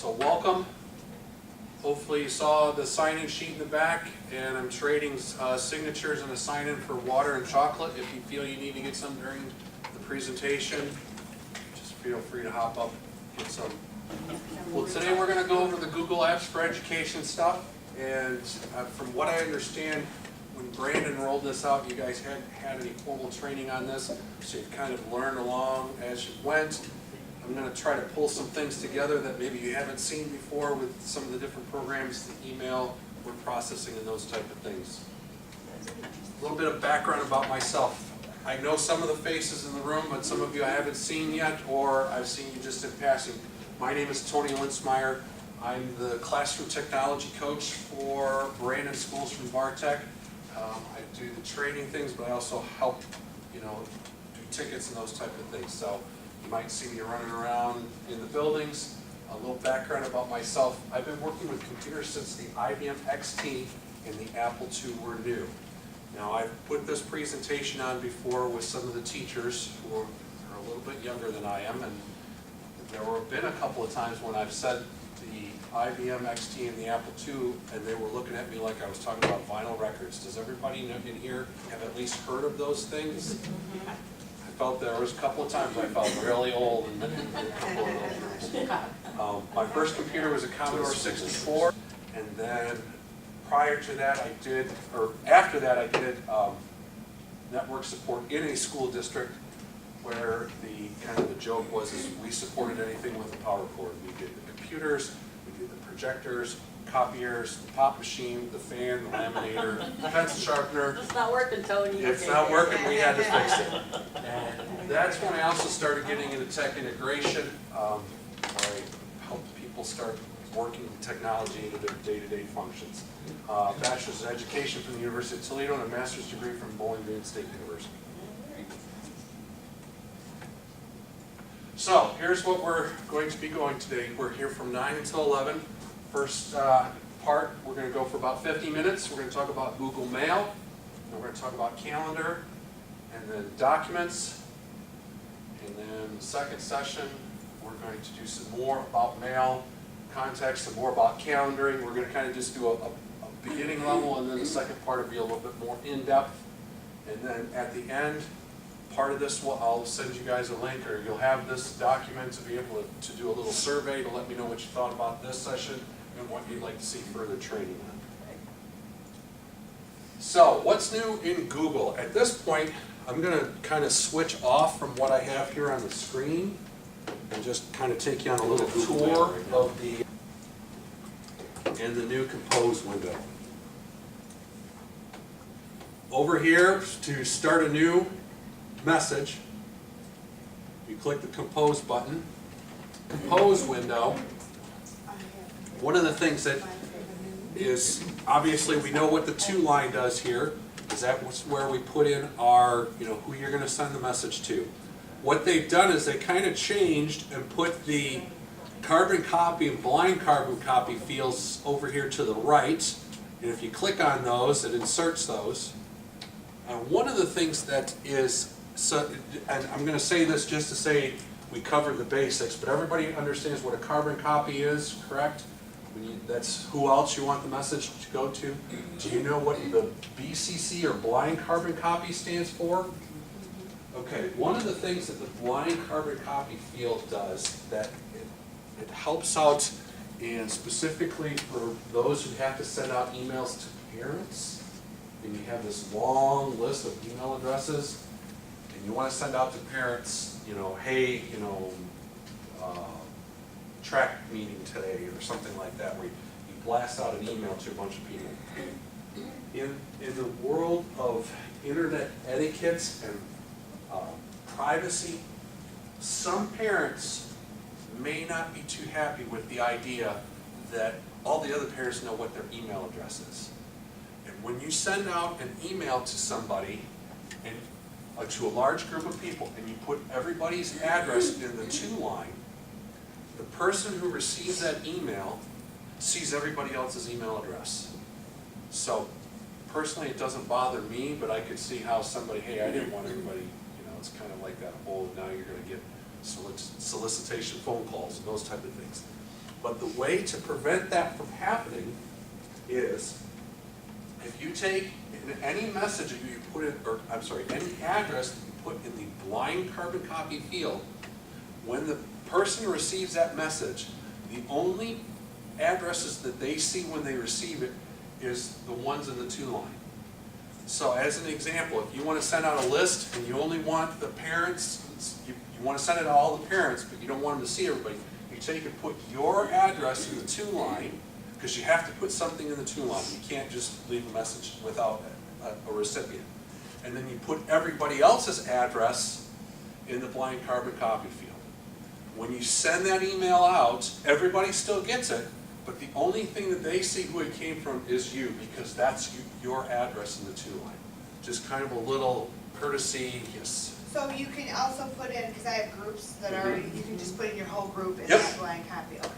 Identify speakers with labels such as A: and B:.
A: So welcome. Hopefully you saw the sign-in sheet in the back, and I'm trading signatures and a sign-in for water and chocolate. If you feel you need to get some during the presentation, just feel free to hop up, get some. Well, today we're going to go over the Google Apps for Education stuff, and from what I understand, when Brandon rolled this out, you guys hadn't had any formal training on this, so you've kind of learned along as you went. I'm going to try to pull some things together that maybe you haven't seen before with some of the different programs, the email, word processing, and those type of things. A little bit of background about myself. I know some of the faces in the room, but some of you I haven't seen yet, or I've seen you just in passing. My name is Tony Linzmeier. I'm the classroom technology coach for Brandon Schools from Bartech. I do the training things, but I also help, do tickets and those type of things. So you might see me running around in the buildings. A little background about myself. I've been working with computers since the IBM XT and the Apple II were new. Now, I've put this presentation on before with some of the teachers who are a little bit younger than I am, and there have been a couple of times when I've said the IBM XT and the Apple II, and they were looking at me like I was talking about vinyl records. Does everybody in here have at least heard of those things? I felt there was a couple of times I felt really old in a couple of those rooms. My first computer was a Commodore 64, and then prior to that after that I did network support in a school district, where the joke was is we supported anything with a power cord. We did the computers, we did the projectors, copiers, the pop machine, the fan, the laminator, the pencil sharpener.
B: It's not working, Tony.
A: It's not working, we had to fix it. And that's when I also started getting into tech integration, where I helped people start working technology into their day-to-day functions. Bachelor's in Education from the University of Toledo and a master's degree from Bowling Green State University. So here's what we're going to be going today. We're here from 9 until 11. First part, we're going to go for about 50 minutes. We're going to talk about Google Mail, and we're going to talk about Calendar, and then Documents. And then the second session, we're going to do some more about Mail, Context, some more about calendaring. We're going to kind of just do a beginning level, and then the second part will be a little bit more in-depth. And then at the end, part of this, I'll send you guys a link, or you'll have this document to be able to do a little survey to let me know what you thought about this session and what you'd like to see further training on. So, what's new in Google? At this point, I'm going to kind of switch off from what I have here on the screen and just kind of take you on a little tour of the new Compose window. Over here, to start a new message, you click the Compose button. Compose window, one of the things that is, obviously we know what the to line does here, is that's where we put in our, who you're going to send the message to. What they've done is they kind of changed and put the carbon copy and blind carbon copy fields over here to the right, and if you click on those, it inserts those. And one of the things that is, and I'm going to say this just to say we covered the basics, but everybody understands what a carbon copy is, correct? That's who else you want the message to go to. Do you know what the BCC or blind carbon copy stands for? Okay, one of the things that the blind carbon copy field does that it helps out, and specifically for those who have to send out emails to parents, and you have this long list of email addresses, and you want to send out to parents, hey, track meeting today or something like that, where you blast out an email to a bunch of people. In the world of internet etiquettes and privacy, some parents may not be too happy with the idea that all the other parents know what their email address is. And when you send out an email to somebody, and to a large group of people, and you put everybody's address in the to line, the person who receives that email sees everybody else's email address. So personally, it doesn't bother me, but I could see how somebody, hey, I didn't want everybody, it's kind of like that whole, now you're going to get solicitation phone calls and those type of things. But the way to prevent that from happening is if you take any message that you put in, or I'm sorry, any address that you put in the blind carbon copy field, when the person receives that message, the only addresses that they see when they receive it is the ones in the to line. So as an example, if you want to send out a list and you only want the parents, you want to send it to all the parents, but you don't want them to see everybody, you take and put your address in the to line, because you have to put something in the to line. You can't just leave a message without a recipient. And then you put everybody else's address in the blind carbon copy field. When you send that email out, everybody still gets it, but the only thing that they see who it came from is you, because that's your address in the to line. Just kind of a little courtesy, yes.
B: So you can also put in, because I have groups that are, you can just put in your whole group in
A: Yep.
B: that blank copy, okay.